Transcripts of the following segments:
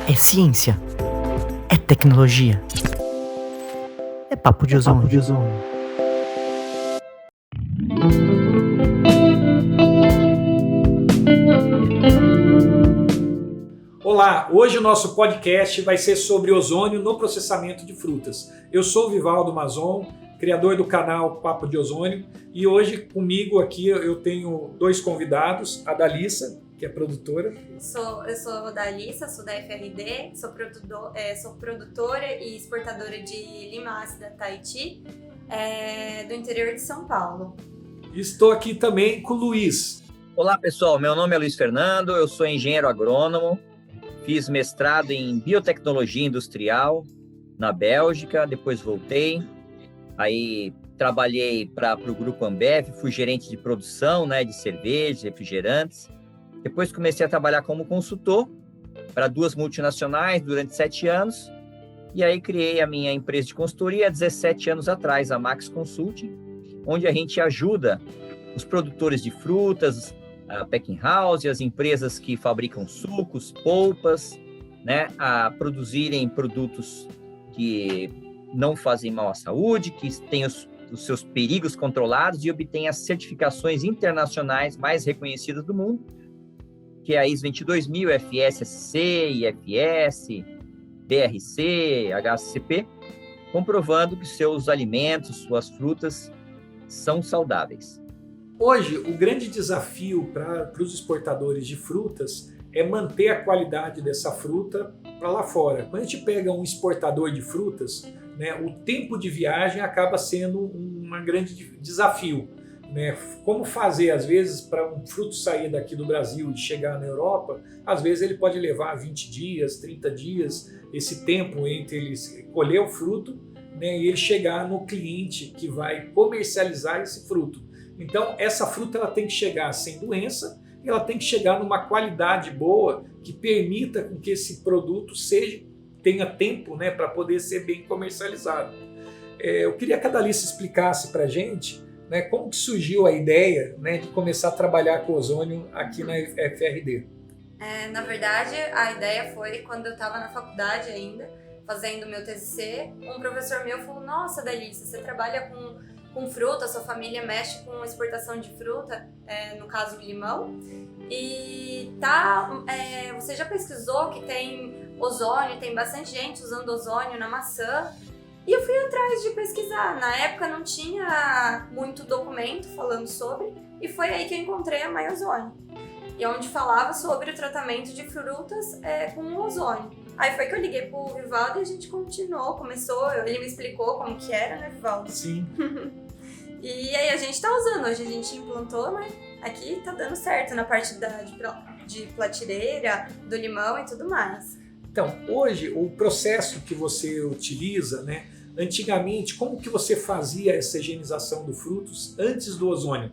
É ciência. É tecnologia. É papo de ozônio. Olá, hoje o nosso podcast vai ser sobre ozônio no processamento de frutas. Eu sou o Vivaldo Mazon, criador do canal Papo de Ozônio, e hoje comigo aqui eu tenho dois convidados, a Dalissa, que é produtora. Eu sou a Dalissa, sou da FRD, sou produtora e exportadora de lima ácida Tahiti, do interior de São Paulo. Estou aqui também com o Luiz. Olá pessoal, meu nome é Luiz Fernando, eu sou engenheiro agrônomo, fiz mestrado em biotecnologia industrial na Bélgica, depois voltei, aí trabalhei para o Grupo Ambev, fui gerente de produção, de cervejas, refrigerantes. Depois comecei a trabalhar como consultor para 2 multinacionais durante 7 anos. E aí criei a minha empresa de consultoria há 17 anos atrás, a Max Consulting, onde a gente ajuda os produtores de frutas, a packing house, as empresas que fabricam sucos, polpas, a produzirem produtos que não fazem mal à saúde, que têm os seus perigos controlados e obtêm as certificações internacionais mais reconhecidas do mundo, que é a ISO 22000, FSSC, IFS, BRC, HACCP, comprovando que seus alimentos, suas frutas são saudáveis. Hoje, o grande desafio para os exportadores de frutas é manter a qualidade dessa fruta para lá fora. Quando a gente pega um exportador de frutas, o tempo de viagem acaba sendo um grande desafio. Como fazer, às vezes, para um fruto sair daqui do Brasil e chegar na Europa, às vezes ele pode levar 20 dias, 30 dias, esse tempo entre ele colher o fruto e ele chegar no cliente que vai comercializar esse fruto. Então, essa fruta ela tem que chegar sem doença e ela tem que chegar numa qualidade boa que permita com que esse produto tenha tempo para poder ser bem comercializado. Eu queria que a Dalissa explicasse para a gente como que surgiu a ideia de começar a trabalhar com ozônio aqui na FRD. Na verdade, a ideia foi quando eu estava na faculdade ainda, fazendo meu TCC, um professor meu falou: nossa, Dalissa, você trabalha com fruta, sua família mexe com exportação de fruta, no caso limão, e você já pesquisou que tem ozônio, tem bastante gente usando ozônio na maçã? E eu fui atrás de pesquisar. Na época não tinha muito documento falando sobre, e foi aí que eu encontrei a MyOzônio, e onde falava sobre o tratamento de frutas com o ozônio. Aí foi que eu liguei pro Vivaldo e a gente começou, ele me explicou como que era, né, Vivaldo? Sim. E aí a gente tá usando, hoje a gente implantou, aqui tá dando certo na parte de platireira, do limão e tudo mais. Então, hoje, o processo que você utiliza, antigamente, como que você fazia essa higienização dos frutos antes do ozônio?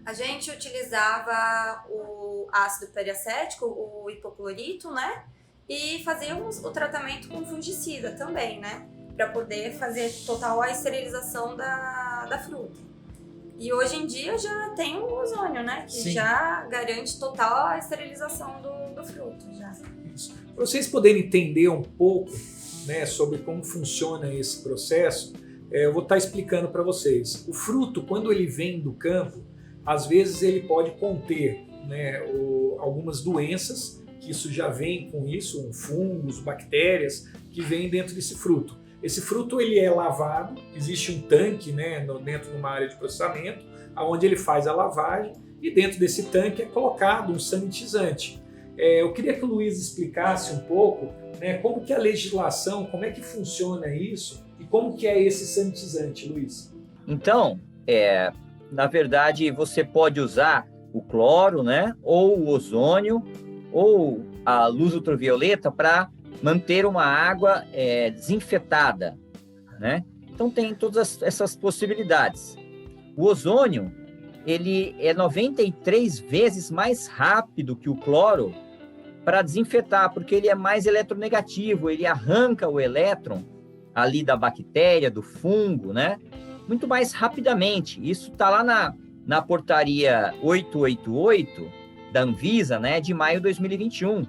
A gente utilizava o ácido periacético, o hipoclorito, e fazíamos o tratamento com fungicida também, para poder fazer total a esterilização da fruta. E hoje em dia já tem o ozônio, que Sim. já garante total a esterilização do fruto. Já. Para vocês poderem entender um pouco sobre como funciona esse processo, eu vou estar explicando para vocês. O fruto, quando ele vem do campo, às vezes ele pode conter algumas doenças, que isso já vem com isso, fungos, bactérias, que vêm dentro desse fruto. Esse fruto ele é lavado, existe um tanque dentro de uma área de processamento, onde ele faz a lavagem, e dentro desse tanque é colocado um sanitizante. Eu queria que o Luiz explicasse um pouco como que a legislação, como é que funciona isso e como que é esse sanitizante, Luiz. Então, na verdade, você pode usar o cloro, ou o ozônio, ou a luz ultravioleta para manter uma água desinfetada, Então, tem todas essas possibilidades. O ozônio, ele é 93 vezes mais rápido que o cloro para desinfetar, porque ele é mais eletronegativo, ele arranca o elétron ali da bactéria, do fungo, muito mais rapidamente. Isso está lá na portaria 888 da Anvisa, de maio de 2021.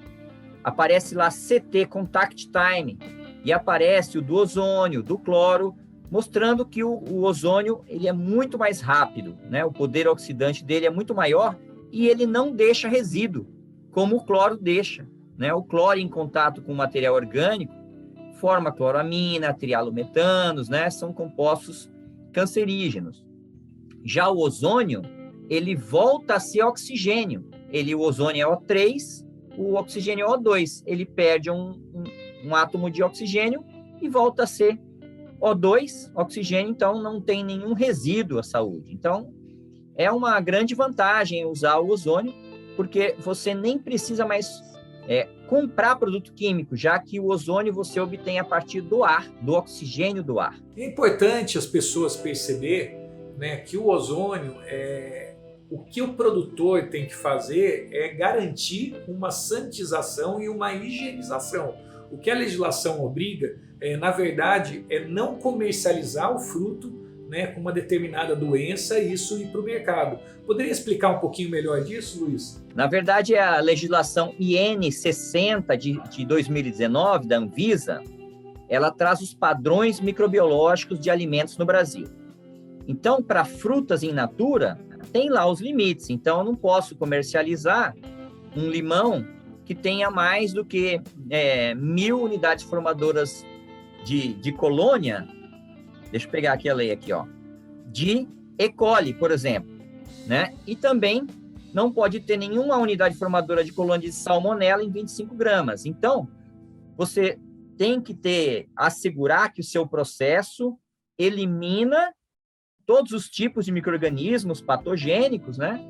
aparece lá CT, Contact Time, e aparece o do ozônio, do cloro, mostrando que o ozônio ele é muito mais rápido, né? O poder oxidante dele é muito maior e ele não deixa resíduo, como o cloro deixa, né? O cloro em contato com o material orgânico forma cloramina, trialometanos, né? São compostos cancerígenos. Já o ozônio, ele volta a ser oxigênio. O ozônio é O3, o oxigênio é O2. Ele perde um átomo de oxigênio e volta a ser O2, oxigênio, então não tem nenhum resíduo à saúde. Então, é uma grande vantagem usar o ozônio, porque você nem precisa mais comprar produto químico, já que o ozônio você obtém a partir do ar, do oxigênio do ar. É importante as pessoas perceber, né, que o ozônio, o que o produtor tem que fazer é garantir uma sanitização e uma higienização. O que a legislação obriga, na verdade, é não comercializar o fruto, né, com uma determinada doença e isso ir para o mercado. Poderia explicar um pouquinho melhor disso, Luiz? Na verdade, a legislação IN 60 de 2019, da Anvisa, ela traz os padrões microbiológicos de alimentos no Brasil. Então, para frutas in natura, tem lá os limites. Então, eu não posso comercializar um limão que tenha mais do que 1.000 unidades formadoras de colônia. Deixa eu pegar aqui a lei aqui, ó. De E. coli, por exemplo, né? E também não pode ter nenhuma unidade formadora de colônia de salmonela em 25 gramas. Então, você tem que assegurar que o seu processo elimina todos os tipos de micro-organismos patogênicos, né?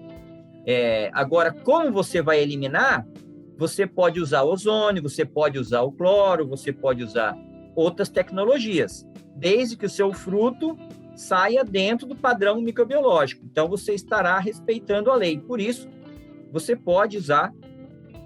Agora, como você vai eliminar? Você pode usar ozônio, você pode usar o cloro, você pode usar outras tecnologias, desde que o seu fruto saia dentro do padrão microbiológico. Então, você estará respeitando a lei. Por isso, você pode usar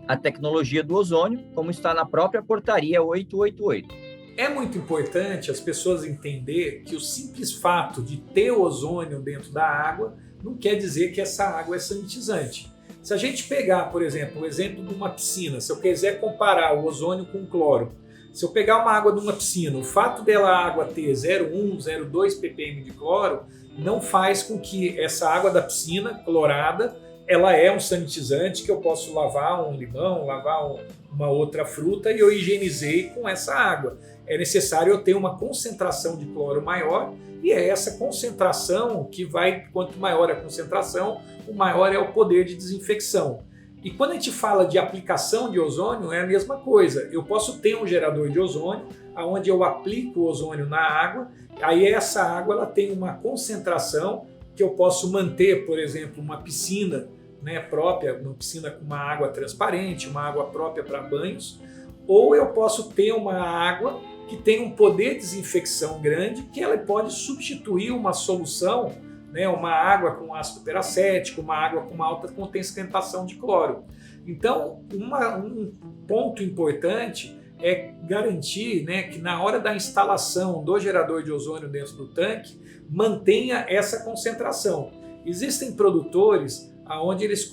a tecnologia do ozônio, como está na própria portaria 888. É muito importante as pessoas entenderem que o simples fato de ter ozônio dentro da água não quer dizer que essa água é sanitizante. Se a gente pegar, por exemplo, o exemplo de uma piscina, se eu quiser comparar o ozônio com o cloro, se eu pegar uma água de uma piscina, o fato dela a água ter 0,1, 0,2 ppm de cloro não faz com que essa água da piscina clorada, ela é um sanitizante que eu posso lavar um limão, lavar uma outra fruta e eu higienizei com essa água. É necessário eu ter uma concentração de cloro maior e é essa concentração que vai, quanto maior a concentração, o maior é o poder de desinfecção. E quando a gente fala de aplicação de ozônio, é a mesma coisa. Eu posso ter um gerador de ozônio, onde eu aplico o ozônio na água, aí essa água ela tem uma concentração que eu posso manter, por exemplo, uma piscina, né, própria, uma piscina com uma água transparente, uma água própria para banhos, ou eu posso ter uma água que tem um poder de desinfecção grande, que ela pode substituir uma solução, né, uma água com ácido peracético, uma água com uma alta concentração de cloro. Então, um ponto importante é garantir, né, que na hora da instalação do gerador de ozônio dentro do tanque, mantenha essa concentração. Existem produtores onde eles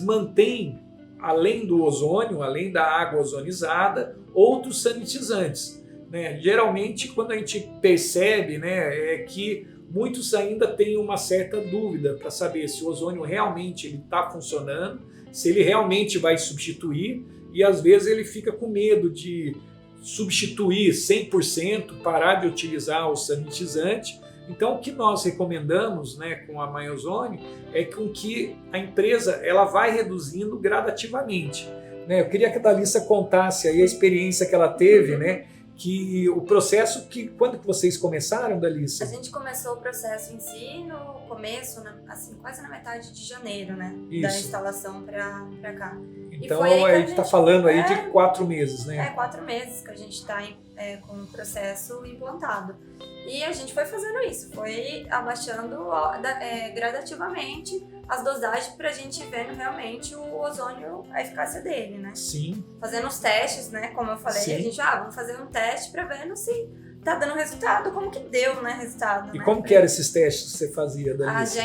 mantêm, além do ozônio, além da água ozonizada, outros sanitizantes, né? Geralmente, quando a gente percebe, né, é que muitos ainda têm uma certa dúvida para saber se o ozônio realmente está funcionando, se ele realmente vai substituir, e às vezes ele fica com medo de substituir 100%, parar de utilizar o sanitizante. Então, o que nós recomendamos, né, com a MyOzônio é com que a empresa ela vai reduzindo gradativamente, né? Eu queria que a Dalissa contasse aí a experiência que ela teve, né? Que o processo, quando que vocês começaram, Dalissa? A gente começou o processo em si no começo, assim, quase na metade de janeiro, né? Isso. Da instalação para cá. Então a gente está falando aí de 4 meses, né? 4 meses que a gente está com o processo implantado. E a gente foi fazendo isso, foi abaixando gradativamente as dosagens para a gente ver realmente o ozônio, a eficácia dele, né? Sim. Fazendo os testes, né? Como eu falei, sim. A gente, vamos fazer um teste para ver se tá dando resultado, como que deu, né, resultado. E né? como que eram esses testes que você fazia, Dalissa?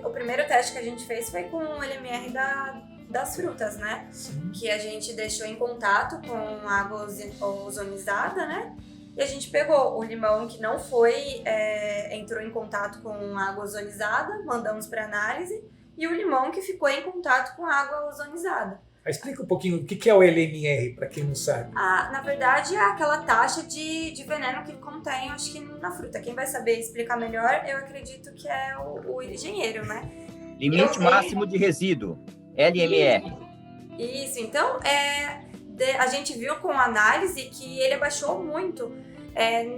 O primeiro teste que a gente fez foi com o LMR das frutas, né? Sim. Que a gente deixou em contato com água ozonizada, né? E a gente pegou o limão que não foi, entrou em contato com água ozonizada, mandamos para análise, e o limão que ficou em contato com água ozonizada. Explica um pouquinho o que é o LMR, para quem não sabe. Na verdade, é aquela taxa de veneno que contém, acho que na fruta. Quem vai saber explicar melhor, eu acredito que é o engenheiro, né? Limite máximo de resíduo, LMR. Isso, então a gente viu com a análise que ele abaixou muito.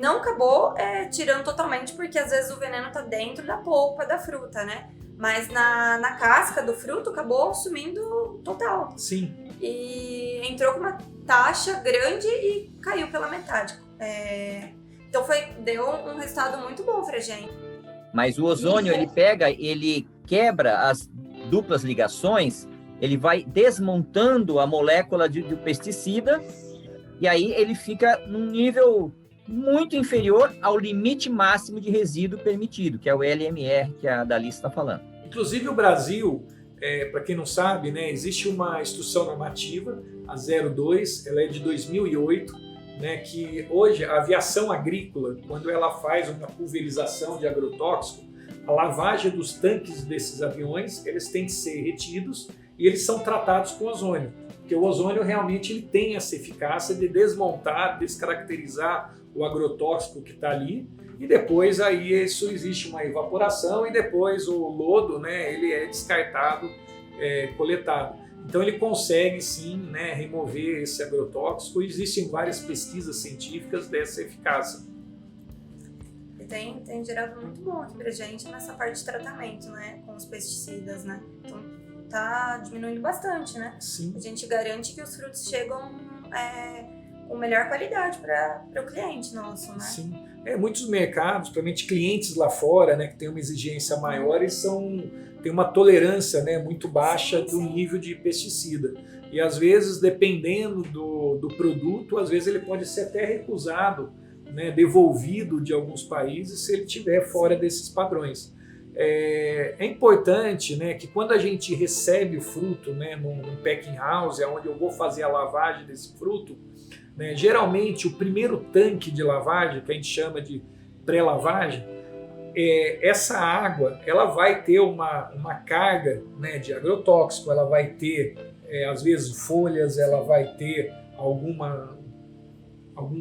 Não acabou tirando totalmente, porque às vezes o veneno tá dentro da polpa da fruta, né? Mas na casca do fruto acabou sumindo total. Sim. E entrou com uma taxa grande e caiu pela metade. Então deu um resultado muito bom pra gente. Mas o ozônio, ele quebra as duplas ligações, ele vai desmontando a molécula do pesticida e aí ele fica num nível muito inferior ao limite máximo de resíduo permitido, que é o LMR que a Dalice está falando. Inclusive o Brasil, para quem não sabe, né, existe uma instrução normativa, a 02, ela é de 2008, né, que hoje a aviação agrícola, quando ela faz uma pulverização de agrotóxico, a lavagem dos tanques desses aviões, eles têm que ser retidos e eles são tratados com ozônio, porque o ozônio realmente ele tem essa eficácia de desmontar, descaracterizar o agrotóxico que está ali, e depois aí isso existe uma evaporação e depois o lodo, né, ele é descartado, coletado. Então ele consegue sim, né, remover esse agrotóxico e existem várias pesquisas científicas dessa eficácia. E tem gerado muito bom aqui pra gente nessa parte de tratamento, né, com os pesticidas, né? Então tá diminuindo bastante, né? Sim. A gente garante que os frutos chegam com melhor qualidade para o cliente nosso, né? Sim. Muitos mercados, principalmente clientes lá fora, né, que tem uma exigência maior, eles têm uma tolerância, né, muito baixa do nível de pesticida. E às vezes, dependendo do produto, às vezes ele pode ser até recusado, né, devolvido de alguns países se ele estiver fora desses padrões. É importante, né, que quando a gente recebe o fruto, né, num packing house, onde eu vou fazer a lavagem desse fruto, né, geralmente o primeiro tanque de lavagem, que a gente chama de pré-lavagem, essa água ela vai ter uma carga, né, de agrotóxico, ela vai ter às vezes folhas, ela vai ter algum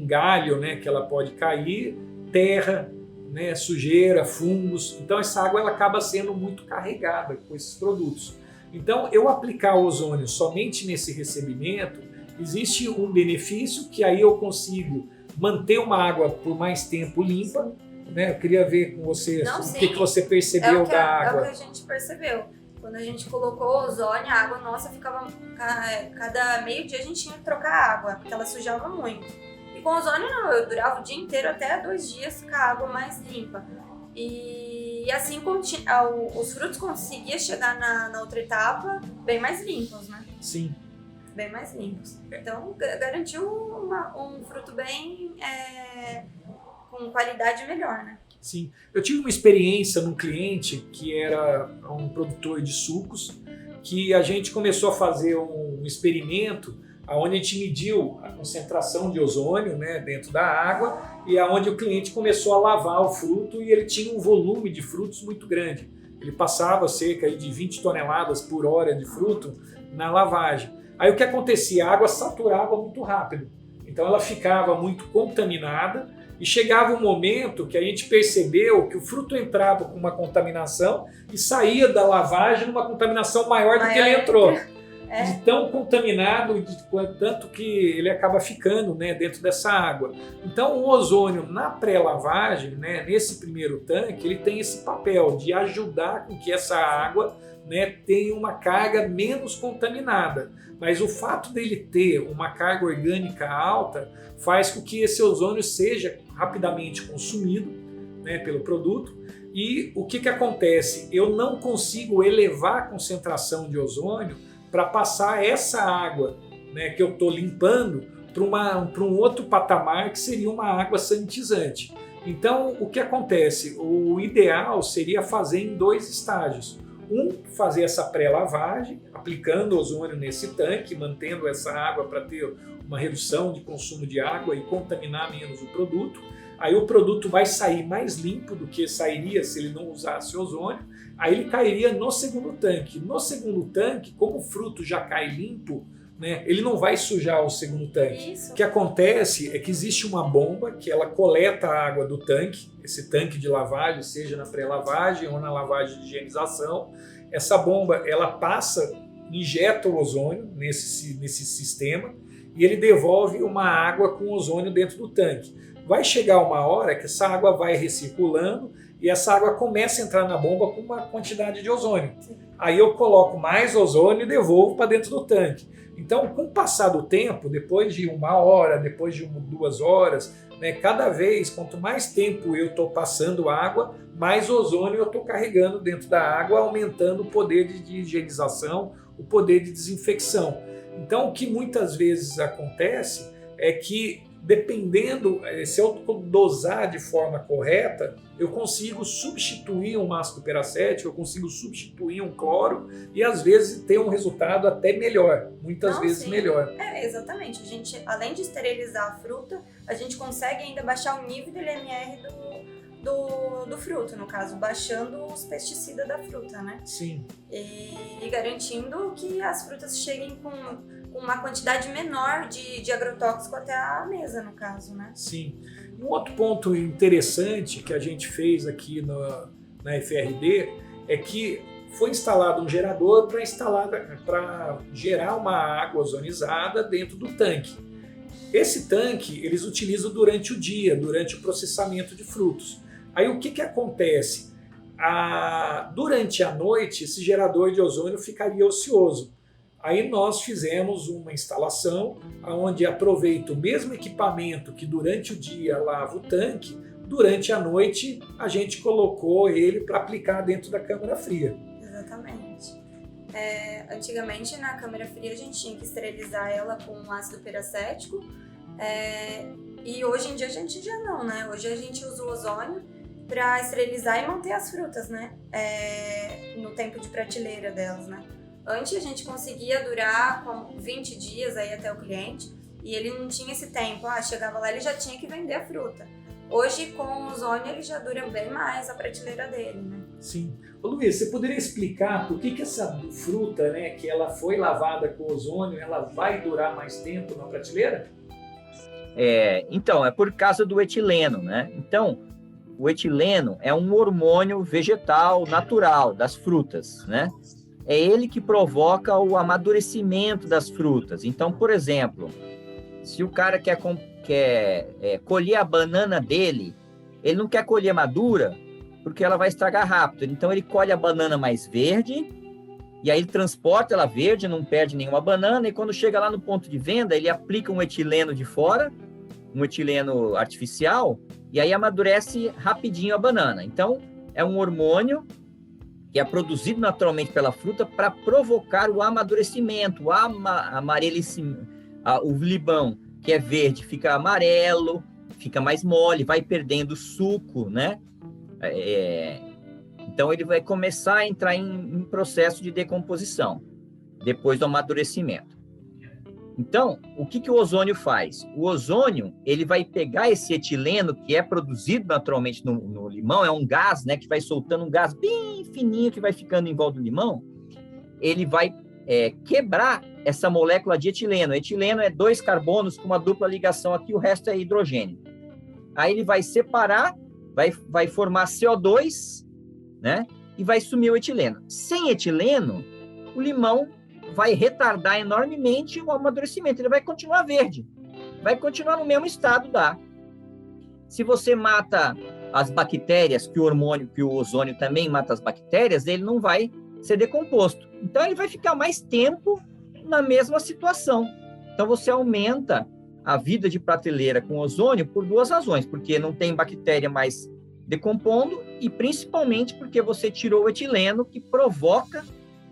galho, né, que ela pode cair, terra, né, sujeira, fungos. Então essa água ela acaba sendo muito carregada com esses produtos. Então eu aplicar o ozônio somente nesse recebimento, existe um benefício que aí eu consigo manter uma água por mais tempo limpa, né? Eu queria ver com você o que você percebeu da água. É o que a gente percebeu. Quando a gente colocou o ozônio, a água nossa ficava... Cada meio-dia a gente tinha que trocar a água, porque ela sujava muito. E com o ozônio não, eu durava o dia inteiro, até 2 dias, com a água mais limpa. E assim os frutos conseguiam chegar na outra etapa bem mais limpos, né? Sim. Bem mais limpos. Então, garantiu um fruto bem com qualidade melhor, né? Sim. Eu tive uma experiência num cliente que era um produtor de sucos, que a gente começou a fazer um experimento onde a gente mediu a concentração de ozônio, né, dentro da água, e onde o cliente começou a lavar o fruto e ele tinha um volume de frutos muito grande. Ele passava cerca de 20 toneladas por hora de fruto na lavagem. Aí o que acontecia? A água saturava muito rápido, então ela ficava muito contaminada e chegava um momento que a gente percebeu que o fruto entrava com uma contaminação e saía da lavagem numa contaminação maior do que ele entrou. De tão contaminado, tanto que ele acaba ficando, né, dentro dessa água. Então o ozônio na pré-lavagem, né, nesse primeiro tanque, ele tem esse papel de ajudar com que essa água, né, tenha uma carga menos contaminada. Mas o fato dele ter uma carga orgânica alta faz com que esse ozônio seja rapidamente consumido, né, pelo produto. E o que acontece? Eu não consigo elevar a concentração de ozônio para passar essa água, né, que eu estou limpando para um outro patamar que seria uma água sanitizante. Então, o que acontece? O ideal seria fazer em 2 estágios. fazer essa pré-lavagem, aplicando ozônio nesse tanque, mantendo essa água para ter uma redução de consumo de água e contaminar menos o produto. Aí o produto vai sair mais limpo do que sairia se ele não usasse ozônio. Aí ele cairia no segundo tanque. No segundo tanque, como o fruto já cai limpo, né, ele não vai sujar o segundo tanque. Isso. O que acontece é que existe uma bomba que ela coleta a água do tanque, esse tanque de lavagem, seja na pré-lavagem ou na lavagem de higienização. Essa bomba, ela passa, injeta o ozônio nesse sistema e ele devolve uma água com ozônio dentro do tanque. Vai chegar uma hora que essa água vai recirculando e essa água começa a entrar na bomba com uma quantidade de ozônio. Aí eu coloco mais ozônio e devolvo para dentro do tanque. Então, com o passar do tempo, depois de 1 hora, depois de 2 horas, né, cada vez, quanto mais tempo eu estou passando água, mais ozônio eu estou carregando dentro da água, aumentando o poder de higienização, o poder de desinfecção. Então, o que muitas vezes acontece é que, dependendo, se eu dosar de forma correta, eu consigo substituir um ácido peracético, eu consigo substituir um cloro e às vezes ter um resultado até melhor, muitas vezes sim. melhor. Exatamente. A gente, além de esterilizar a fruta, a gente consegue ainda baixar o nível de LMR do fruto, no caso, baixando os pesticidas da fruta, né? Sim. E garantindo que as frutas cheguem com uma quantidade menor de agrotóxico até a mesa, no caso, né? Sim. Um outro ponto interessante que a gente fez aqui na FRD é que foi instalado um gerador para gerar uma água ozonizada dentro do tanque. Esse tanque eles utilizam durante o dia, durante o processamento de frutos. Aí o que acontece? Durante a noite, esse gerador de ozônio ficaria ocioso. Aí nós fizemos uma instalação onde aproveita o mesmo equipamento que durante o dia lava o tanque, durante a noite a gente colocou ele para aplicar dentro da câmara fria. Exatamente. Antigamente na câmara fria a gente tinha que esterilizar ela com ácido peracético e hoje em dia a gente já não, né? Hoje a gente usa o ozônio para esterilizar e manter as frutas, né? No tempo de prateleira delas, né? Antes a gente conseguia durar 20 dias aí até o cliente e ele não tinha esse tempo. Chegava lá, ele já tinha que vender a fruta. Hoje, com o ozônio, ele já dura bem mais a prateleira dele, né? Sim. Ô Luiz, você poderia explicar por que essa fruta, né, que ela foi lavada com ozônio, ela vai durar mais tempo na prateleira? Então, é por causa do etileno, né? Então, o etileno é um hormônio vegetal natural das frutas, né? É ele que provoca o amadurecimento das frutas. Então, por exemplo, se o cara quer colher a banana dele, ele não quer colher madura, porque ela vai estragar rápido. Então, ele colhe a banana mais verde, e aí ele transporta ela verde, não perde nenhuma banana, e quando chega lá no ponto de venda, ele aplica um etileno de fora, um etileno artificial, e aí amadurece rapidinho a banana. Então, é um hormônio que é produzido naturalmente pela fruta para provocar o amadurecimento, o amarelecimento. O limão, que é verde, fica amarelo, fica mais mole, vai perdendo suco, né? Então, ele vai começar a entrar em processo de decomposição, depois do amadurecimento. Então, o que o ozônio faz? O ozônio, ele vai pegar esse etileno, que é produzido naturalmente no limão, é um gás, né, que vai soltando um gás bem fininho, que vai ficando em volta do limão, ele vai quebrar essa molécula de etileno. Etileno é 2 carbonos com uma dupla ligação aqui, o resto é hidrogênio. Aí ele vai separar, vai formar CO2, né, e vai sumir o etileno. Sem etileno, o limão vai retardar enormemente o amadurecimento, ele vai continuar verde, vai continuar no mesmo estado da. Se você mata as bactérias, que o ozônio também mata as bactérias, ele não vai ser decomposto. Então, ele vai ficar mais tempo na mesma situação. Então, você aumenta a vida de prateleira com ozônio por 2 razões, porque não tem bactéria mais decompondo e principalmente porque você tirou o etileno, que provoca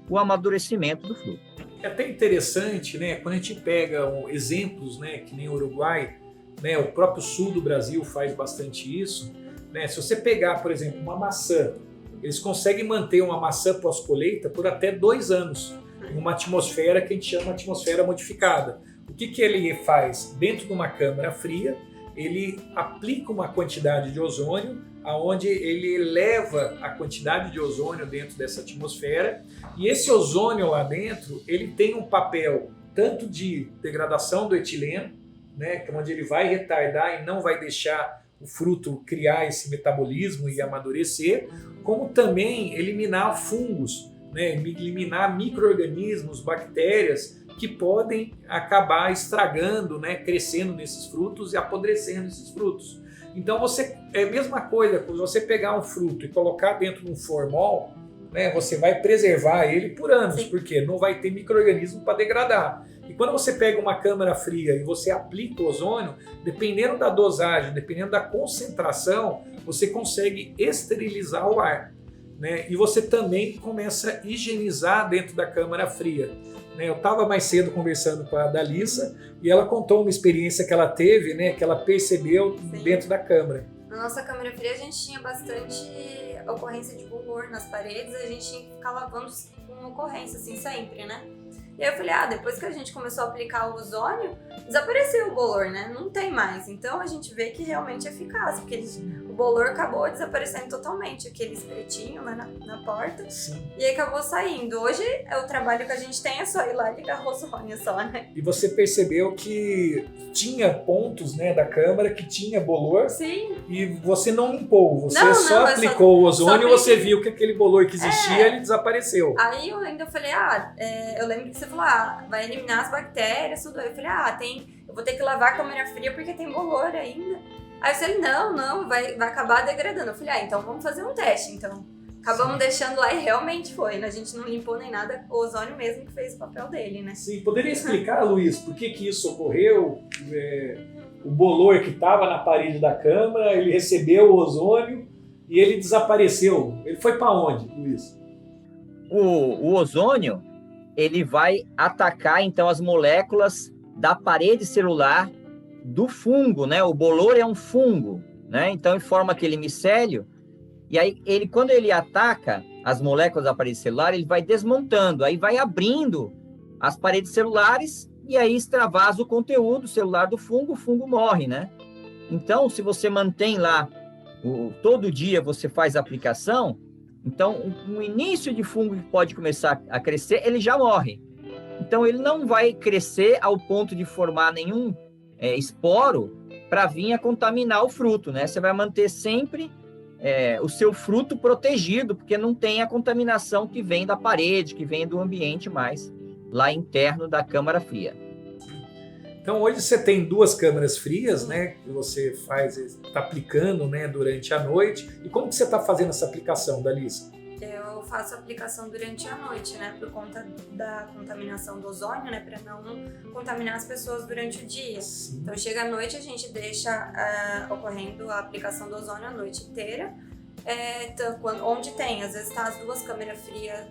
o amadurecimento do fruto. É até interessante, né, quando a gente pega exemplos, né, que nem o Uruguai, né, o próprio sul do Brasil faz bastante isso, né, se você pegar, por exemplo, uma maçã, eles conseguem manter uma maçã pós-colheita por até 2 anos, em uma atmosfera que a gente chama de atmosfera modificada. O que ele faz? Dentro de uma câmara fria, ele aplica uma quantidade de ozônio, aonde ele eleva a quantidade de ozônio dentro dessa atmosfera, e esse ozônio lá dentro, ele tem um papel tanto de degradação do etileno, né, onde ele vai retardar e não vai deixar o fruto criar esse metabolismo e amadurecer, como também eliminar fungos, né, eliminar micro-organismos, bactérias que podem acabar estragando, né, crescendo nesses frutos e apodrecendo esses frutos. Então é a mesma coisa, se você pegar um fruto e colocar dentro de um formol, né, você vai preservar ele por anos, Sim. porque não vai ter micro-organismo para degradar. E quando você pega uma câmara fria e você aplica o ozônio, dependendo da dosagem, dependendo da concentração, você consegue esterilizar o ar, né? E você também começa a higienizar dentro da câmara fria. Eu estava mais cedo conversando com a Dalissa e ela contou uma experiência que ela teve, né, que ela percebeu Sim. dentro da câmara. Na nossa câmara fria a gente tinha bastante ocorrência de bolor nas paredes, a gente tinha que ficar lavando com ocorrência, assim, sempre, né? E aí eu falei, depois que a gente começou a aplicar o ozônio, desapareceu o bolor, né? Não tem mais. Então a gente vê que realmente é eficaz, porque o bolor acabou desaparecendo totalmente, aquele pretinho, né, na porta. Sim. E aí acabou saindo. Hoje o trabalho que a gente tem é só ir lá e ligar o ozônio só, né? E você percebeu que tinha pontos, né, da câmara que tinha bolor. Sim. E você não limpou, você Não, só eu aplicou o ozônio e você apliquei. viu que aquele bolor que existia, ele desapareceu. Aí eu ainda falei, eu lembro que você falou, vai eliminar as bactérias, tudo. Aí eu falei, eu vou ter que lavar a câmara fria porque tem bolor ainda. Aí eu falei, não, vai acabar degradando. Eu falei, então vamos fazer um teste, então. Acabamos deixando lá e realmente foi, né? A gente não limpou nem nada, o ozônio mesmo que fez o papel dele, né? Sim, poderia explicar, Luiz, por que isso ocorreu? O bolor que estava na parede da câmara, ele recebeu o ozônio e ele desapareceu. Ele foi para onde, Luiz? O ozônio, ele vai atacar, então, as moléculas da parede celular do fungo, né? O bolor é um fungo, né? Então, ele forma aquele micélio, e aí, quando ele ataca as moléculas da parede celular, ele vai desmontando, aí vai abrindo as paredes celulares, e aí extravasa o conteúdo celular do fungo, o fungo morre, né? Então, se você mantém lá, todo dia você faz a aplicação, então, um início de fungo que pode começar a crescer, ele já morre. Então, ele não vai crescer ao ponto de formar nenhum esporo para vir a contaminar o fruto, né? Você vai manter sempre o seu fruto protegido, porque não tem a contaminação que vem da parede, que vem do ambiente mais lá interno da câmara fria. Então, hoje você tem 2 câmaras frias, né, que você está aplicando, né, durante a noite. E como que você está fazendo essa aplicação, Dalissa? Eu faço a aplicação durante a noite, né, por conta da contaminação do ozônio, né, para não contaminar as pessoas durante o dia. Sim. Então, chega à noite, a gente deixa ocorrendo a aplicação do ozônio a noite inteira. Onde tem, às vezes tá as 2 câmeras frias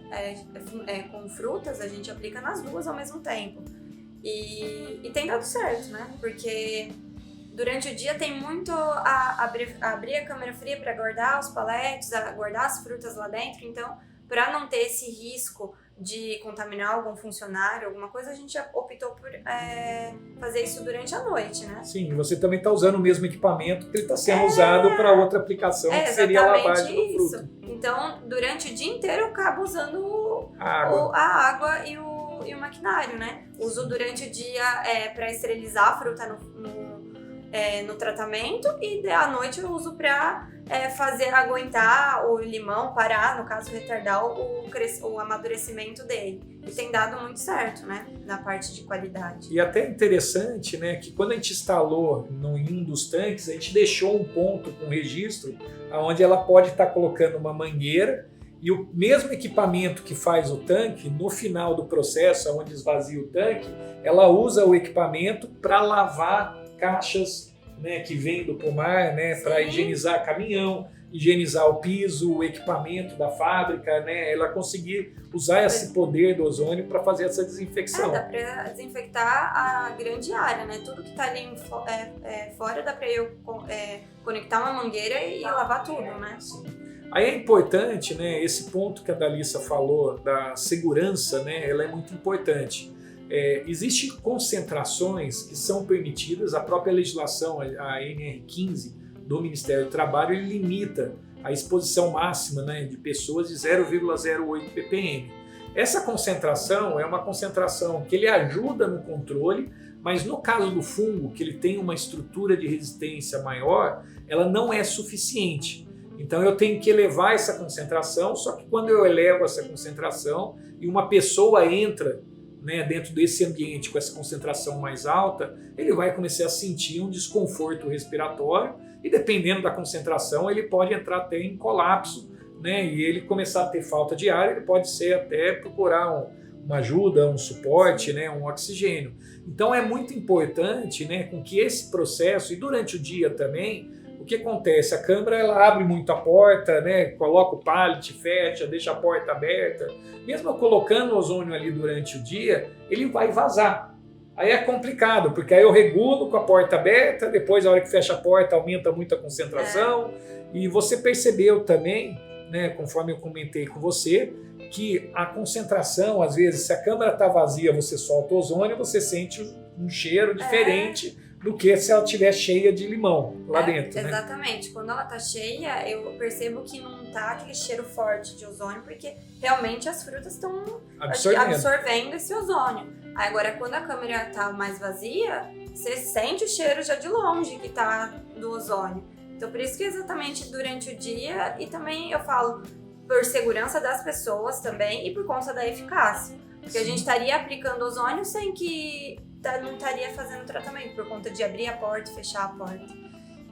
com frutas, a gente aplica nas 2 ao mesmo tempo. E tem dado certo, né? Porque durante o dia tem muito abrir a câmara fria para guardar os paletes, guardar as frutas lá dentro. Então, para não ter esse risco de contaminar algum funcionário, alguma coisa, a gente optou por fazer isso durante a noite, né? Sim, e você também está usando o mesmo equipamento que ele está sendo usado para outra aplicação, que seria a lavagem do isso. fruto. Então, durante o dia inteiro, eu acabo usando A água e o maquinário, né? Uso durante o dia para esterilizar a fruta no tratamento, e à noite eu uso para aguentar o limão, parar, no caso, retardar o amadurecimento dele. E tem dado muito certo, né? Na parte de qualidade. E até interessante, né, que quando a gente instalou em um dos tanques, a gente deixou um ponto com registro onde ela pode estar colocando uma mangueira, e o mesmo equipamento que faz o tanque, no final do processo, onde esvazia o tanque, ela usa o equipamento para lavar caixas, né, que vêm do pomar, né, para higienizar caminhão, higienizar o piso, o equipamento da fábrica, né, ela conseguir usar esse poder do ozônio para fazer essa desinfecção. Dá para desinfectar a grande área, né? Tudo que está ali fora dá para eu conectar uma mangueira e lavar tudo, né? Sim. Aí é importante, né, esse ponto que a Dalissa falou da segurança, né, ela é muito importante. Existem concentrações que são permitidas, a própria legislação, a NR15 do Ministério do Trabalho, ele limita a exposição máxima, né, de pessoas de 0,08 ppm. Essa concentração é uma concentração que ele ajuda no controle, mas no caso do fungo, que ele tem uma estrutura de resistência maior, ela não é suficiente. Então eu tenho que elevar essa concentração, só que quando eu elevo essa concentração e uma pessoa entra, né, dentro desse ambiente com essa concentração mais alta, ele vai começar a sentir um desconforto respiratório e dependendo da concentração ele pode entrar até em colapso, né, e ele começar a ter falta de ar, ele pode ser até procurar uma ajuda, um suporte, né, um oxigênio. Então é muito importante, né, com que esse processo, e durante o dia também, o que acontece? A câmara ela abre muito a porta, né, coloca o pallet, fecha, deixa a porta aberta. Mesmo colocando o ozônio ali durante o dia, ele vai vazar. Aí é complicado, porque aí eu regulo com a porta aberta, depois a hora que fecha a porta aumenta muito a concentração. E você percebeu também, né, conforme eu comentei com você, que a concentração, às vezes, se a câmara está vazia, você solta o ozônio, você sente um cheiro diferente do que se ela estiver cheia de limão lá dentro. Exatamente. Né? Quando ela tá cheia, eu percebo que não tá aquele cheiro forte de ozônio, porque realmente as frutas estão absorvendo esse ozônio. Aí, agora, quando a câmera tá mais vazia, você sente o cheiro já de longe que tá do ozônio. Então, por isso que exatamente durante o dia, e também eu falo por segurança das pessoas também e por conta da eficácia. Porque a gente estaria aplicando ozônio sem que não estaria fazendo tratamento, por conta de abrir a porta e fechar a porta.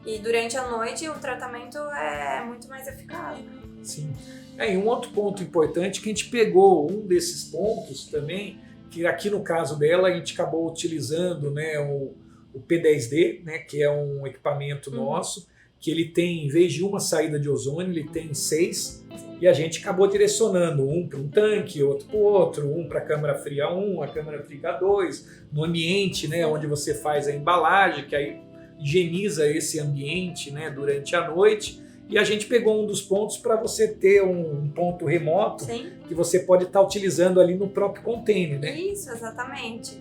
E durante a noite o tratamento é muito mais eficaz. Né? Sim. E um outro ponto importante que a gente pegou um desses pontos também, que aqui no caso dela a gente acabou utilizando, né, o P10D, né, que é um equipamento nosso, que ele tem, em vez de uma saída de ozônio, ele tem 6, e a gente acabou direcionando um para um tanque, outro para o outro, um para a câmara fria 1, a câmara fria 2, no ambiente, né, onde você faz a embalagem, que aí higieniza esse ambiente, né, durante a noite, e a gente pegou um dos pontos para você ter um ponto remoto. Sim. Que você pode estar utilizando ali no próprio container, né? Isso, exatamente.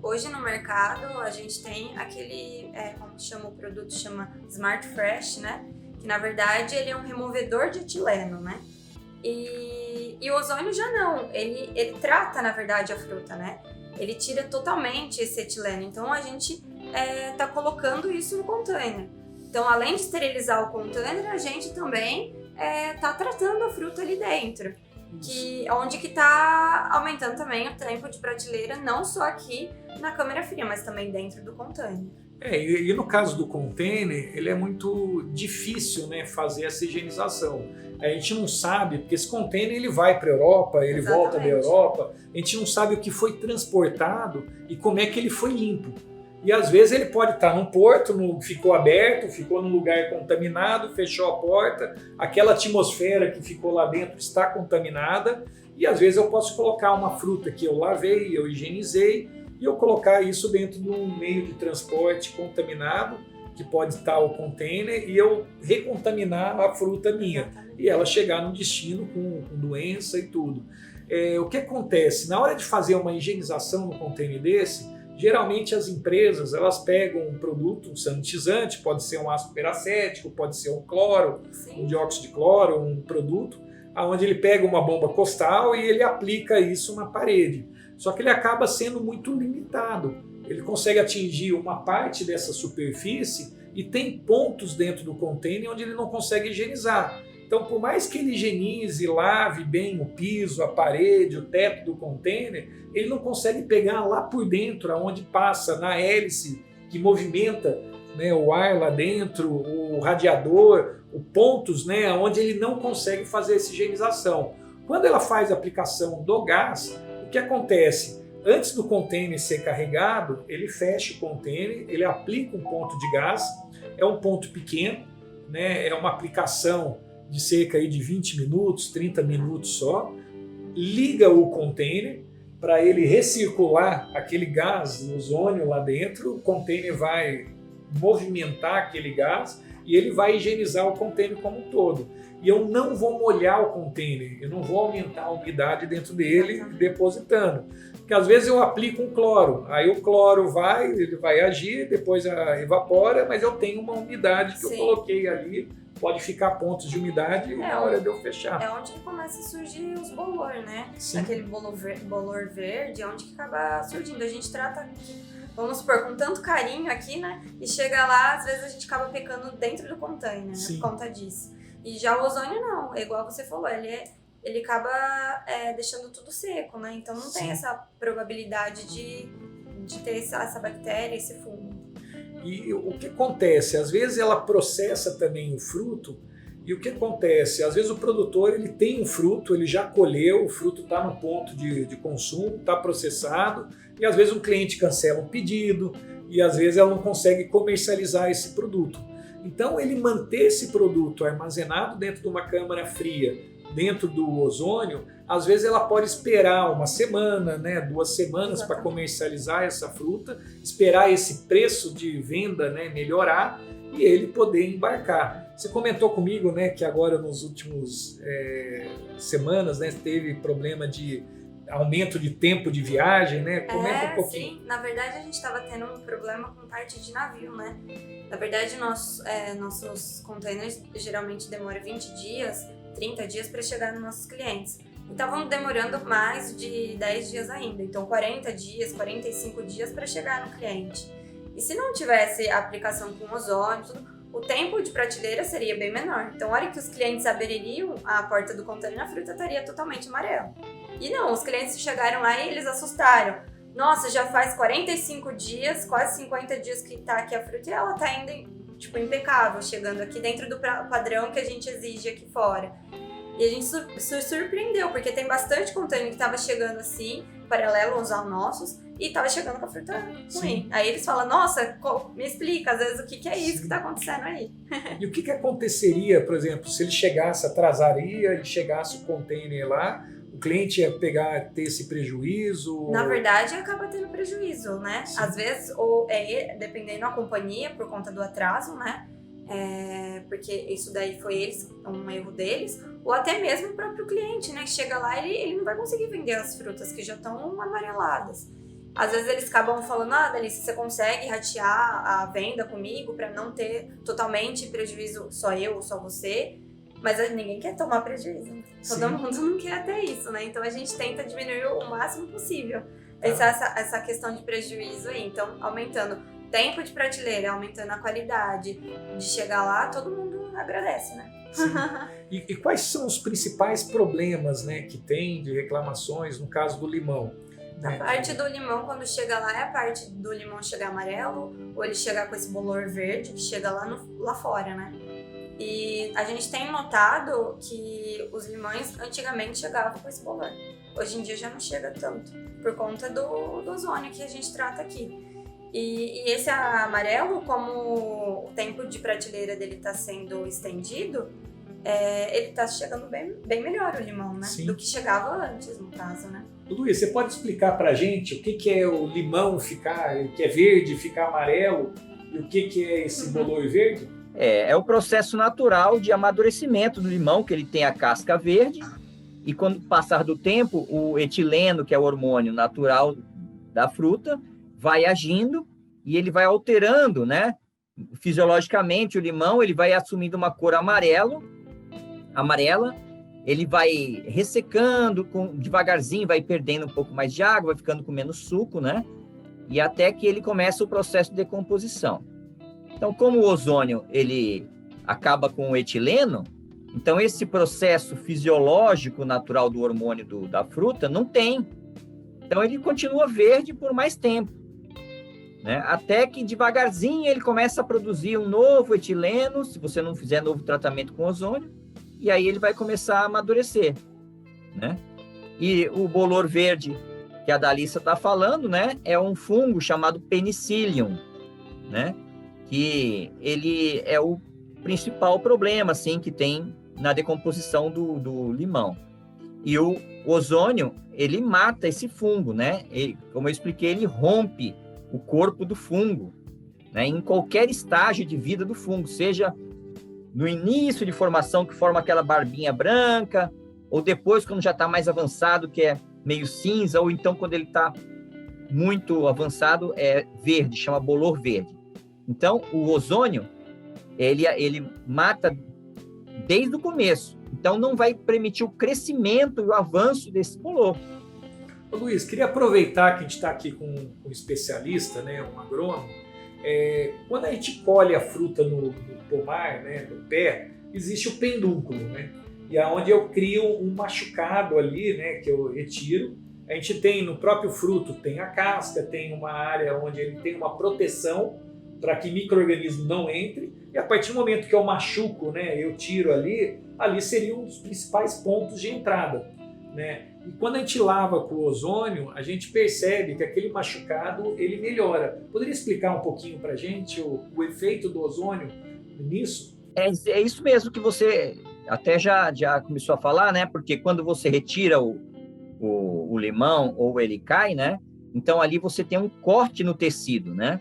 Hoje no mercado a gente tem aquele, como chama o produto, chama Smart Fresh, né? Que na verdade ele é um removedor de etileno, né? E o ozônio já não, ele trata na verdade a fruta, né? Ele tira totalmente esse etileno, então a gente tá colocando isso no container. Então além de esterilizar o container, a gente também tá tratando a fruta ali dentro. Onde que tá aumentando também o tempo de prateleira, não só aqui na câmara fria, mas também dentro do container. E no caso do container, ele é muito difícil, né, fazer essa higienização. A gente não sabe, porque esse container ele vai para a Europa, ele volta da Europa, a gente não sabe o que foi transportado e como é que ele foi limpo. E às vezes ele pode estar num porto, ficou aberto, ficou num lugar contaminado, fechou a porta, aquela atmosfera que ficou lá dentro está contaminada, e às vezes eu posso colocar uma fruta que eu lavei, eu higienizei, e eu colocar isso dentro de um meio de transporte contaminado, que pode estar o container, e eu recontaminar a fruta minha, e ela chegar no destino com doença e tudo. O que acontece? Na hora de fazer uma higienização no container desse, geralmente as empresas elas pegam um produto, um sanitizante, pode ser um ácido peracético, pode ser um cloro, um dióxido de cloro, um produto, onde ele pega uma bomba costal e ele aplica isso na parede. Só que ele acaba sendo muito limitado. Ele consegue atingir uma parte dessa superfície e tem pontos dentro do container onde ele não consegue higienizar. Então, por mais que ele higienize, lave bem o piso, a parede, o teto do container, ele não consegue pegar lá por dentro, onde passa na hélice que movimenta, né, o ar lá dentro, o radiador, os pontos, né, onde ele não consegue fazer essa higienização. Quando ela faz a aplicação do gás, o que acontece? Antes do container ser carregado, ele fecha o container, ele aplica um ponto de gás, é um ponto pequeno, né, é uma aplicação de cerca aí de 20 minutos, 30 minutos só, liga o container para ele recircular aquele gás, o ozônio lá dentro, o container vai movimentar aquele gás e ele vai higienizar o container como um todo. E eu não vou molhar o container, eu não vou aumentar a umidade dentro dele depositando. Porque às vezes eu aplico um cloro, aí o cloro ele vai agir, depois evapora, mas eu tenho uma umidade que eu coloquei ali, pode ficar pontos de umidade na hora de eu fechar. É onde que começa a surgir os bolor, né? Sim. Aquele bolor verde é onde que acaba surgindo. A gente trata, vamos supor, com tanto carinho aqui, né? E chega lá, às vezes a gente acaba pecando dentro do container, né? Por conta disso. E já o ozônio não, é igual você falou, ele acaba deixando tudo seco, né? Então não tem essa probabilidade de ter essa bactéria, esse fungo. E o que acontece? Às vezes ela processa também o fruto, e o que acontece? Às vezes o produtor ele tem um fruto, ele já colheu, o fruto está no ponto de consumo, está processado, e às vezes um cliente cancela um pedido, e às vezes ela não consegue comercializar esse produto. Então ele manter esse produto armazenado dentro de uma câmara fria, dentro do ozônio, às vezes ela pode esperar uma semana, né, 2 semanas para comercializar essa fruta, esperar esse preço de venda, né, melhorar e ele poder embarcar. Você comentou comigo, né, que agora nos últimos semanas, né, teve problema de aumento de tempo de viagem, né? Comenta um pouquinho. Sim, na verdade a gente estava tendo um problema com parte de navio, né? Na verdade nossos containers geralmente demoram 20 dias, 30 dias para chegar nos nossos clientes. E estavam demorando mais de 10 dias ainda, então 40 dias, 45 dias para chegar no cliente. E se não tivesse a aplicação com ozônio, o tempo de prateleira seria bem menor. Então, a hora que os clientes abririam a porta do container, a fruta estaria totalmente amarela. E não, os clientes chegaram lá e eles assustaram. Nossa, já faz 45 dias, quase 50 dias que tá aqui a fruta e ela tá ainda, impecável, chegando aqui dentro do padrão que a gente exige aqui fora. E a gente se surpreendeu, porque tem bastante container que tava chegando assim, paralelo aos nossos, e tava chegando com a fruta ruim. Aí eles falam, nossa, me explica, às vezes, o que é isso que tá acontecendo aí. E o que aconteceria, por exemplo, se ele chegasse, atrasaria e chegasse o container lá, o cliente ia ter esse prejuízo? Na verdade, acaba tendo prejuízo, né? Sim. Às vezes, dependendo da companhia, por conta do atraso, né? Porque isso daí foi um erro deles, ou até mesmo o próprio cliente, né? Que chega lá e ele não vai conseguir vender as frutas que já estão amareladas. Às vezes eles acabam falando, Dalícia, você consegue ratear a venda comigo para não ter totalmente prejuízo, só eu ou só você? Mas ninguém quer tomar prejuízo. Todo mundo não quer até isso, né? Então a gente tenta diminuir o máximo possível essa questão de prejuízo aí. Então, aumentando tempo de prateleira, aumentando a qualidade de chegar lá, todo mundo agradece, né? Sim. E quais são os principais problemas, né, que tem de reclamações no caso do limão? A parte do limão, quando chega lá, é a parte do limão chegar amarelo ou ele chegar com esse bolor verde que chega lá fora, né? E a gente tem notado que os limões antigamente chegavam com esse bolor. Hoje em dia já não chega tanto, por conta do ozônio que a gente trata aqui. E esse amarelo, como o tempo de prateleira dele está sendo estendido, ele está chegando bem melhor o limão, né? Sim. Do que chegava antes, no caso, né? Luiz, você pode explicar pra gente o que é o limão que é verde, ficar amarelo, e o que é esse bolor verde? É o processo natural de amadurecimento do limão, que ele tem a casca verde, e quando passar do tempo, o etileno, que é o hormônio natural da fruta, vai agindo e ele vai alterando, né? Fisiologicamente, o limão ele vai assumindo uma cor amarela, ele vai ressecando devagarzinho, vai perdendo um pouco mais de água, vai ficando com menos suco, né? E até que ele começa o processo de decomposição. Então, como o ozônio ele acaba com o etileno, então esse processo fisiológico natural do hormônio da fruta não tem. Então, ele continua verde por mais tempo, né? Até que devagarzinho ele começa a produzir um novo etileno, se você não fizer novo tratamento com ozônio, e aí ele vai começar a amadurecer, né? E o bolor verde que a Dalícia está falando, né, é um fungo chamado Penicillium, né? Que ele é o principal problema, assim, que tem na decomposição do limão. E o ozônio, ele mata esse fungo, né? Como eu expliquei, ele rompe o corpo do fungo, né? Em qualquer estágio de vida do fungo, seja no início de formação, que forma aquela barbinha branca, ou depois, quando já está mais avançado, que é meio cinza, ou então quando ele está muito avançado, é verde, chama bolor verde. Então, o ozônio, ele mata desde o começo. Então, não vai permitir o crescimento e o avanço desse bolor. Ô, Luiz, queria aproveitar que a gente está aqui com um especialista, né, um agrônomo. Quando a gente colhe a fruta no pomar, né, no pé, existe o pedúnculo, né? E é onde eu crio um machucado ali, né, que eu retiro. A gente tem no próprio fruto, tem a casca, tem uma área onde ele tem uma proteção para que micro-organismo não entre. E a partir do momento que eu machuco, né, eu tiro ali seria um dos principais pontos de entrada, né? E quando a gente lava com o ozônio, a gente percebe que aquele machucado ele melhora. Poderia explicar um pouquinho para a gente o efeito do ozônio nisso? É isso mesmo que você até já começou a falar, né? Porque quando você retira o limão ou ele cai, né? Então ali você tem um corte no tecido, né?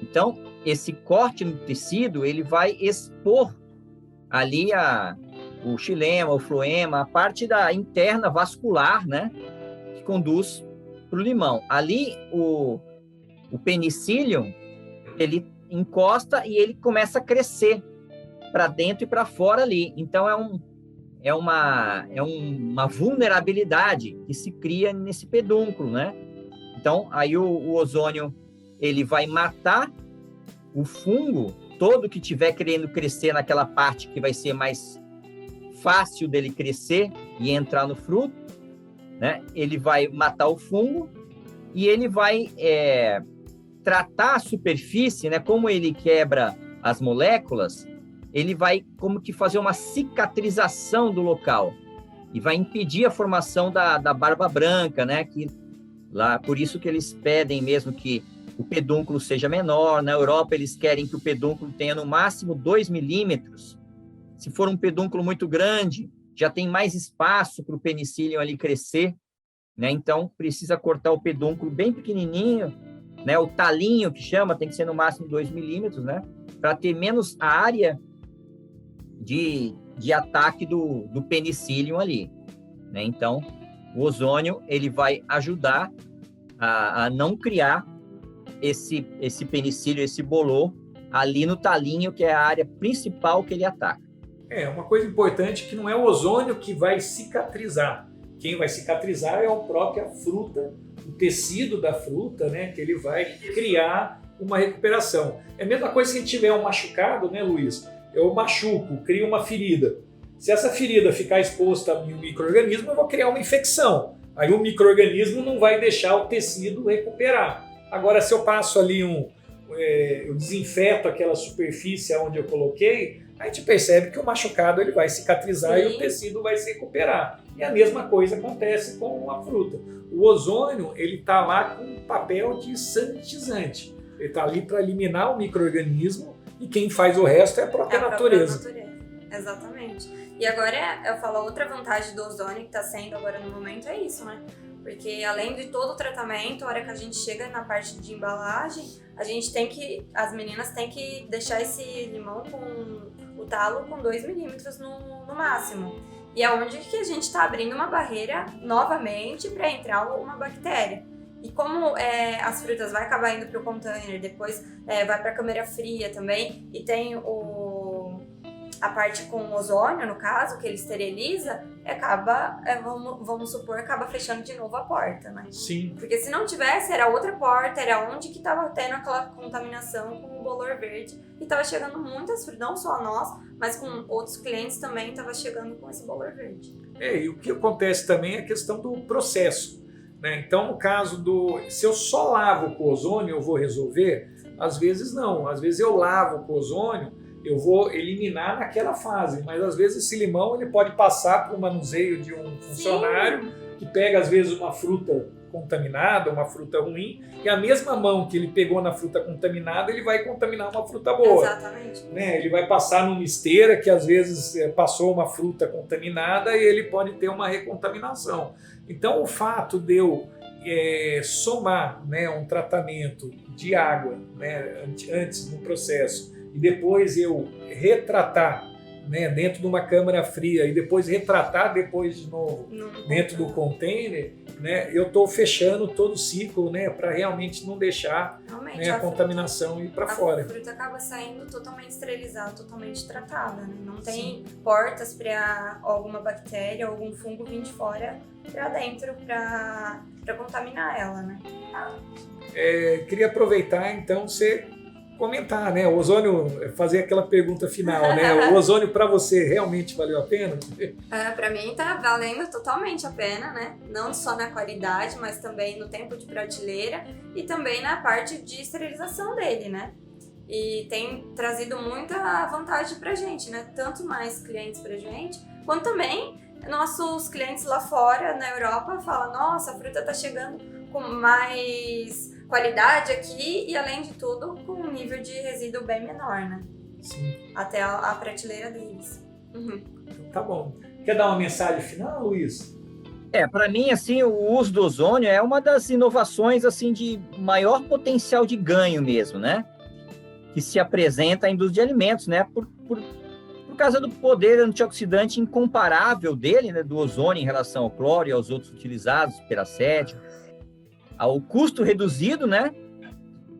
Então esse corte no tecido ele vai expor ali o xilema, o floema, a parte da interna vascular, né? Que conduz para o limão. Ali o penicillium ele encosta e ele começa a crescer para dentro e para fora ali. Então é uma vulnerabilidade que se cria nesse pedúnculo, né? Então aí o ozônio ele vai matar o fungo todo que tiver querendo crescer naquela parte que vai ser mais fácil dele crescer e entrar no fruto, né? Ele vai matar o fungo e ele vai tratar a superfície, né? Como ele quebra as moléculas, ele vai como que fazer uma cicatrização do local e vai impedir a formação da barba branca, né? Que lá, por isso que eles pedem mesmo que o pedúnculo seja menor. Na Europa, eles querem que o pedúnculo tenha no máximo 2 milímetros. Se for um pedúnculo muito grande, já tem mais espaço para o penicillium ali crescer, né? Então, precisa cortar o pedúnculo bem pequenininho, né? O talinho, que chama, tem que ser no máximo 2 milímetros, né? Para ter menos área de ataque do penicillium ali, né? Então, o ozônio ele vai ajudar a não criar esse penicílio, esse bolor ali no talinho, que é a área principal que ele ataca. Uma coisa importante que não é o ozônio que vai cicatrizar. Quem vai cicatrizar é a própria fruta, o tecido da fruta, né? Que ele vai criar uma recuperação. É a mesma coisa se a gente tiver um machucado, né, Luiz? Eu machuco, crio uma ferida. Se essa ferida ficar exposta a um micro-organismo, eu vou criar uma infecção. Aí o micro-organismo não vai deixar o tecido recuperar. Agora, se eu passo ali eu desinfeto aquela superfície onde eu coloquei, a gente percebe que o machucado ele vai cicatrizar. Sim. E o tecido vai se recuperar. E a mesma coisa acontece com a fruta. O ozônio ele está lá com um papel de sanitizante. Ele está ali para eliminar o micro-organismo e quem faz o resto é a própria natureza. Exatamente. E agora eu falo outra vantagem do ozônio que está sendo agora no momento é isso, né? Porque além de todo o tratamento, a hora que a gente chega na parte de embalagem, as meninas têm que deixar esse limão com o talo com 2 milímetros no máximo. E é onde que a gente está abrindo uma barreira novamente para entrar uma bactéria. E como as frutas vai acabar indo para o container, depois vai para a câmara fria também, e tem a parte com ozônio, no caso, que ele esteriliza, acaba, vamos supor, acaba fechando de novo a porta, né? Sim. Porque se não tivesse, era outra porta, era onde que estava tendo aquela contaminação com o bolor verde, e estava chegando muitas frutas, não só nós, mas com outros clientes também estava chegando com esse bolor verde. E o que acontece também é a questão do processo, né? Então, no caso se eu só lavo com ozônio, eu vou resolver? Às vezes não. Às vezes eu lavo com ozônio, eu vou eliminar naquela fase, mas às vezes esse limão ele pode passar por um manuseio de um funcionário. Sim. Que pega às vezes uma fruta contaminada, uma fruta ruim, e a mesma mão que ele pegou na fruta contaminada, ele vai contaminar uma fruta boa. Exatamente. Né? Ele vai passar numa esteira que às vezes passou uma fruta contaminada e ele pode ter uma recontaminação. Então o fato de eu somar, né, um tratamento de água, né, antes no processo, e depois eu retratar né, dentro de uma câmara fria e depois retratar depois de novo Não- dentro do container, né, eu estou fechando todo o ciclo, né, para realmente não deixar, Realmente, né, a contaminação ir para fora. A fruta acaba saindo totalmente esterilizada, totalmente tratada, né? Não tem portas para alguma bactéria, algum fungo vir de fora para dentro para contaminar ela, né? Queria aproveitar, então, você comentar, né, o ozônio, fazer aquela pergunta final, né, o ozônio para você realmente valeu a pena? Para mim tá valendo totalmente a pena, né? Não só na qualidade, mas também no tempo de prateleira e também na parte de esterilização dele, né? E tem trazido muita vantagem pra gente, né? Tanto mais clientes pra gente, quanto também nossos clientes lá fora, na Europa, falam: nossa, a fruta tá chegando com mais qualidade aqui e, além de tudo, com um nível de resíduo bem menor, né? Sim. Até a prateleira deles. Uhum. Tá bom. Quer dar uma mensagem final, Luiz? Para mim, assim, o uso do ozônio é uma das inovações, assim, de maior potencial de ganho mesmo, né? Que se apresenta à indústria de alimentos, né? Por causa do poder antioxidante incomparável dele, né? Do ozônio em relação ao cloro e aos outros utilizados, peracético, ao custo reduzido, né?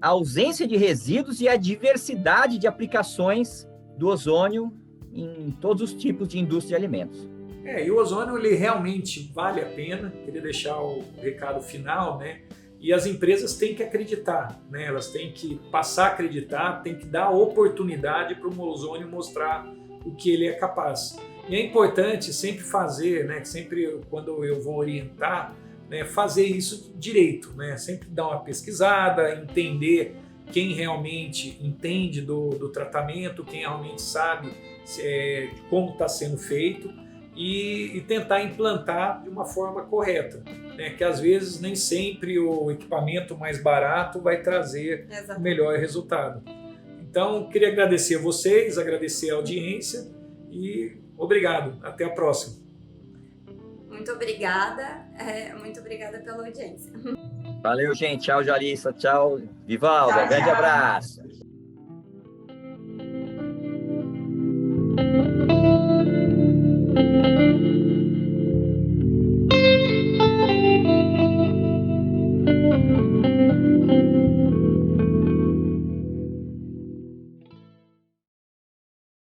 A ausência de resíduos e a diversidade de aplicações do ozônio em todos os tipos de indústria de alimentos. E o ozônio, ele realmente vale a pena. Queria deixar o recado final, né? E as empresas têm que acreditar, né? Elas têm que passar a acreditar, têm que dar oportunidade para o ozônio mostrar o que ele é capaz. E é importante sempre fazer, né? Sempre quando eu vou orientar, né, fazer isso direito, né? Sempre dar uma pesquisada, entender quem realmente entende do tratamento, quem realmente sabe como está sendo feito e tentar implantar de uma forma correta, né? Que às vezes nem sempre o equipamento mais barato vai trazer o melhor resultado. Então, queria agradecer a vocês, agradecer a audiência e obrigado. Até a próxima. Muito obrigada pela audiência. Valeu, gente. Tchau, Jalissa. Tchau, Vivalda. Tchau, Grande tchau. abraço.